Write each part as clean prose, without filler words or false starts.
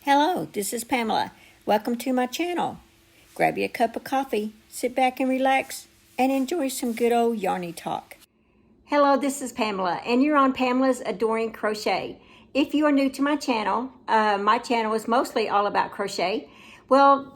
Hello, this is Pamela. Welcome to my channel. Grab you a cup of coffee, sit back and relax, and enjoy some good old yarny talk. Hello, this is Pamela, and you're on Pamela's Adoring Crochet. If you are new to my channel is mostly all about crochet. Well,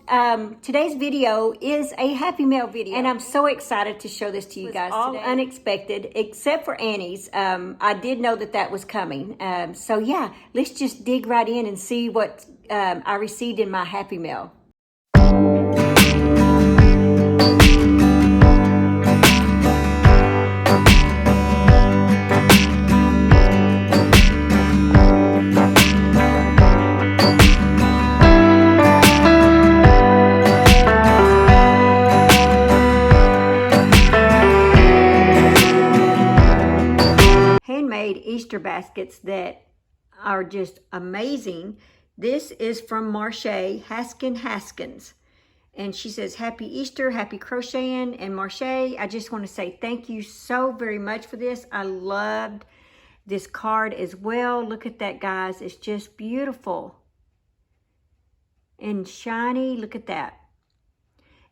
today's video is a Happy Mail video, and I'm so excited to show this to you guys all today. Unexpected, except for Annie's. I did know that was coming. So yeah, let's just dig right in and see what I received in my Happy Mail. Handmade Easter baskets that are just amazing. This is from Haskins-Haskins. And she says, Happy Easter, happy crocheting. And Marche, I just want to say thank you so very much for this. I loved this card as well. Look at that, guys. It's just beautiful and shiny. Look at that.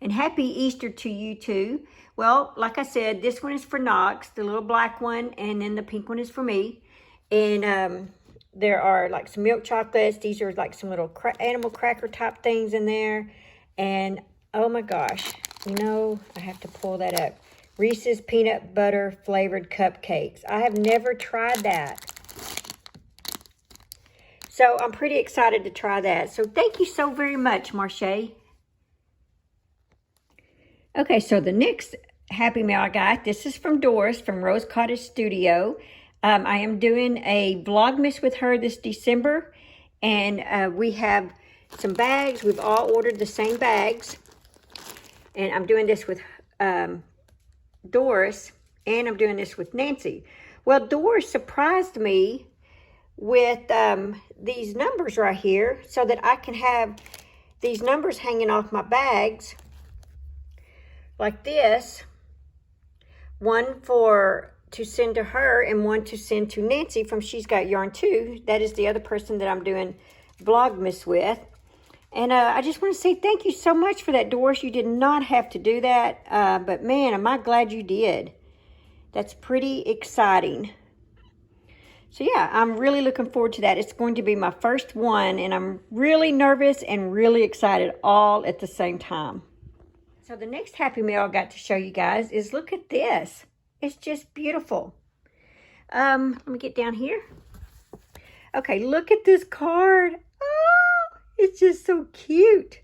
And happy Easter to you too. Well, like I said, this one is for Knox, the little black one, and then the pink one is for me. And there are like some milk chocolates. These are like some little animal cracker type things in there. And oh my gosh, you know, I have to pull that up. Reese's peanut butter flavored cupcakes. I have never tried that. So I'm pretty excited to try that. So thank you so very much, Marche. Okay, so the next Happy Mail I got, this is from Doris from Rose Cottage Studio. I am doing a Vlogmas with her this December, and we have some bags. We've all ordered the same bags, and I'm doing this with Doris, and I'm doing this with Nancy. Well, Doris surprised me with these numbers right here so that I can have these numbers hanging off my bags like this. One to send to her and one to send to Nancy from She's Got Yarn Too. That is the other person that I'm doing Vlogmas with. And I just want to say thank you so much for that, Doris. You did not have to do that. But man, am I glad you did. That's pretty exciting. So yeah, I'm really looking forward to that. It's going to be my first one, and I'm really nervous and really excited all at the same time. So the next Happy Mail I got to show you guys is, look at this. It's just beautiful. Let me get down here. Okay, look at this card. Oh, it's just so cute.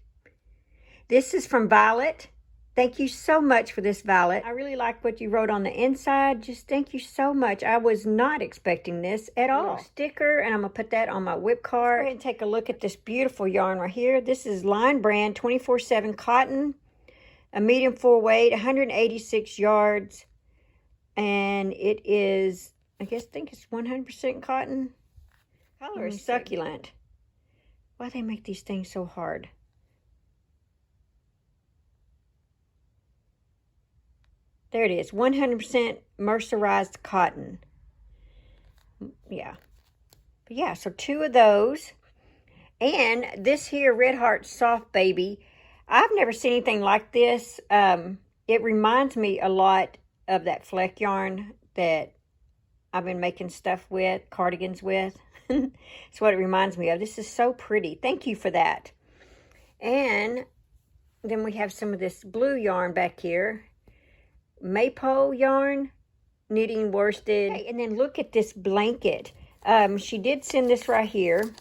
This is from Violet. Thank you so much for this, Violet. I really like what you wrote on the inside. Just thank you so much. I was not expecting this at all. Sticker, and I'm going to put that on my whip card. Go ahead and take a look at this beautiful yarn right here. This is Line Brand 24/7 cotton. A medium 4-weight, 186 yards, and it is, I think it's 100% cotton. Color is succulent. Why they make these things so hard? There it is, 100% mercerized cotton. Yeah. But yeah, so 2 of those. And this here Red Heart Soft Baby, I've never seen anything like this. It reminds me a lot of that fleck yarn that I've been making stuff with, cardigans with. That's what it reminds me of. This is so pretty. Thank you for that. And then we have some of this blue yarn back here. Maple yarn, knitting worsted. Okay, and then look at this blanket. She did send this right here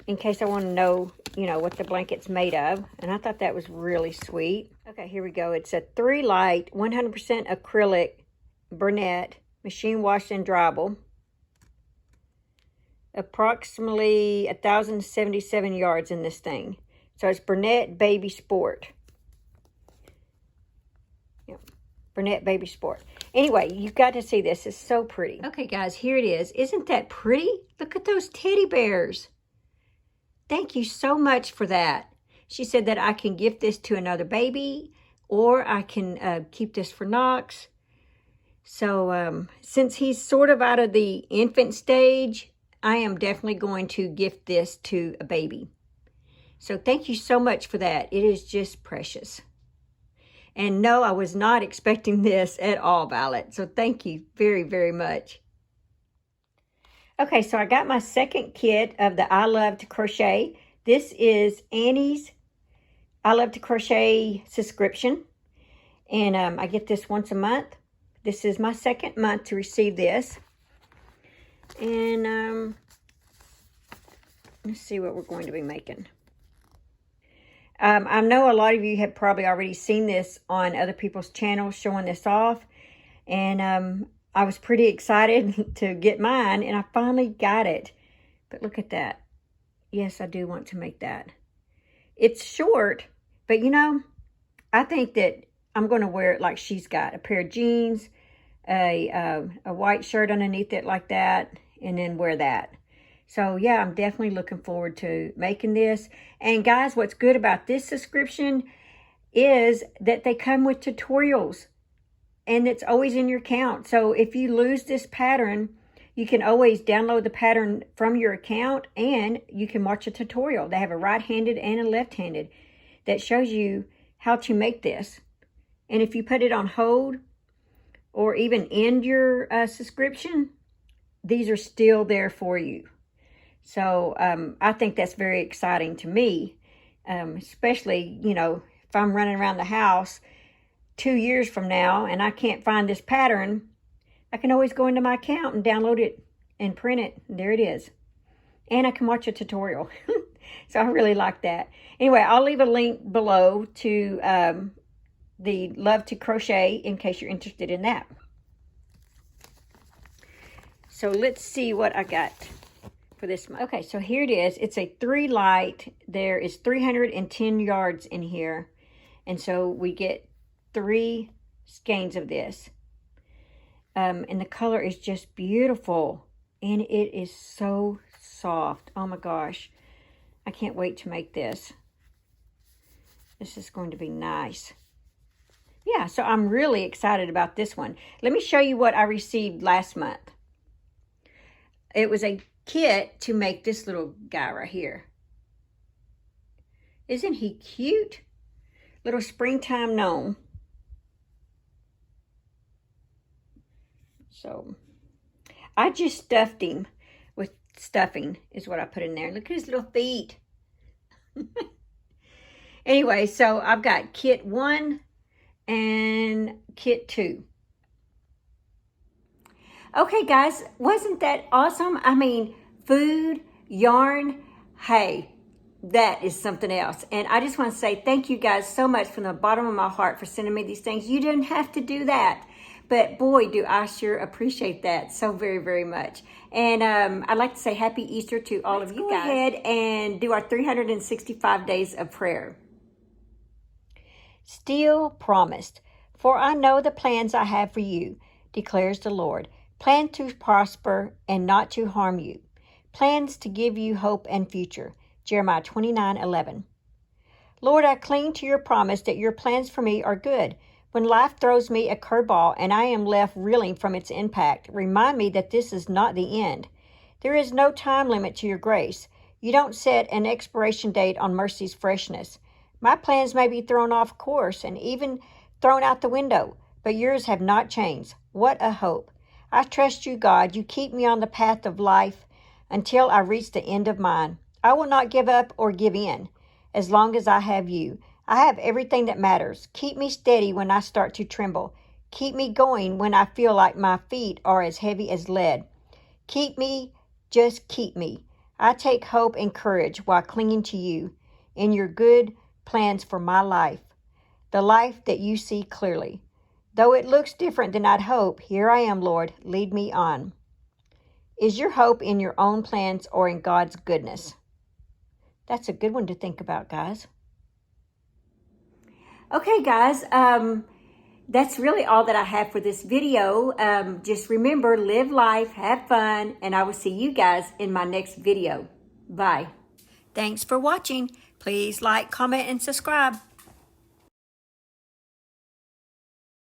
in case I want to know, you know, what the blanket's made of. And I thought that was really sweet. Okay, here we go. It's a 3 light, 100% acrylic Burnett, machine washed and dryable. Approximately 1,077 yards in this thing. So it's Burnett Baby Sport. Yeah, Burnett Baby Sport. Anyway, you've got to see this. It's so pretty. Okay, guys, here it is. Isn't that pretty? Look at those teddy bears. Thank you so much for that. She said that I can gift this to another baby, or I can keep this for Knox. So since he's sort of out of the infant stage, I am definitely going to gift this to a baby. So thank you so much for that. It is just precious. And no, I was not expecting this at all, Violet. So thank you very, very much. Okay, so I got my second kit of the I Love to Crochet. This is Annie's I Love to Crochet subscription. And I get this once a month. This is my second month to receive this. And let's see what we're going to be making. I know a lot of you have probably already seen this on other people's channels showing this off. And I was pretty excited to get mine, and I finally got it. But look at that. Yes, I do want to make that. It's short, but you know, I think that I'm going to wear it like she's got. A pair of jeans, a white shirt underneath it like that, and then wear that. So yeah, I'm definitely looking forward to making this. And guys, what's good about this subscription is that they come with tutorials. And it's always in your account. So if you lose this pattern, you can always download the pattern from your account and you can watch a tutorial. They have a right-handed and a left-handed that shows you how to make this. And if you put it on hold or even end your subscription, these are still there for you. So I think that's very exciting to me, especially, you know, if I'm running around the house 2 years from now and I can't find this pattern, I can always go into my account and download it and print it. There it is. And I can watch a tutorial. So I really like that. Anyway, I'll leave a link below to the Love to Crochet in case you're interested in that. So let's see what I got for this month. Okay, so here it is. It's a 3 light. There is 310 yards in here. And so we get 3 skeins of this. And the color is just beautiful. And it is so soft. Oh my gosh. I can't wait to make this. This is going to be nice. Yeah, so I'm really excited about this one. Let me show you what I received last month. It was a kit to make this little guy right here. Isn't he cute? Little springtime gnome. So I just stuffed him with stuffing is what I put in there. Look at his little feet. Anyway, so I've got kit 1 and kit 2. Okay, guys, wasn't that awesome? I mean, food, yarn, hey, that is something else. And I just want to say thank you guys so much from the bottom of my heart for sending me these things. You didn't have to do that. But boy, do I sure appreciate that so very, very much. And I'd like to say happy Easter to all of you guys. Go ahead and do our 365 days of prayer. Still promised, for I know the plans I have for you, declares the Lord. Plans to prosper and not to harm you. Plans to give you hope and future. Jeremiah 29:11. Lord, I cling to your promise that your plans for me are good. When life throws me a curveball and I am left reeling from its impact, remind me that this is not the end. There is no time limit to your grace. You don't set an expiration date on mercy's freshness. My plans may be thrown off course and even thrown out the window, but yours have not changed. What a hope. I trust you, God. You keep me on the path of life until I reach the end of mine. I will not give up or give in as long as I have you. I have everything that matters. Keep me steady when I start to tremble. Keep me going when I feel like my feet are as heavy as lead. Keep me, just keep me. I take hope and courage while clinging to you in your good plans for my life, the life that you see clearly. Though it looks different than I'd hope, here I am, Lord. Lead me on. Is your hope in your own plans or in God's goodness? That's a good one to think about, guys. Okay, guys, that's really all that I have for this video. Just remember, live life, have fun, and I will see you guys in my next video. Bye. Thanks for watching. Please like, comment, and subscribe.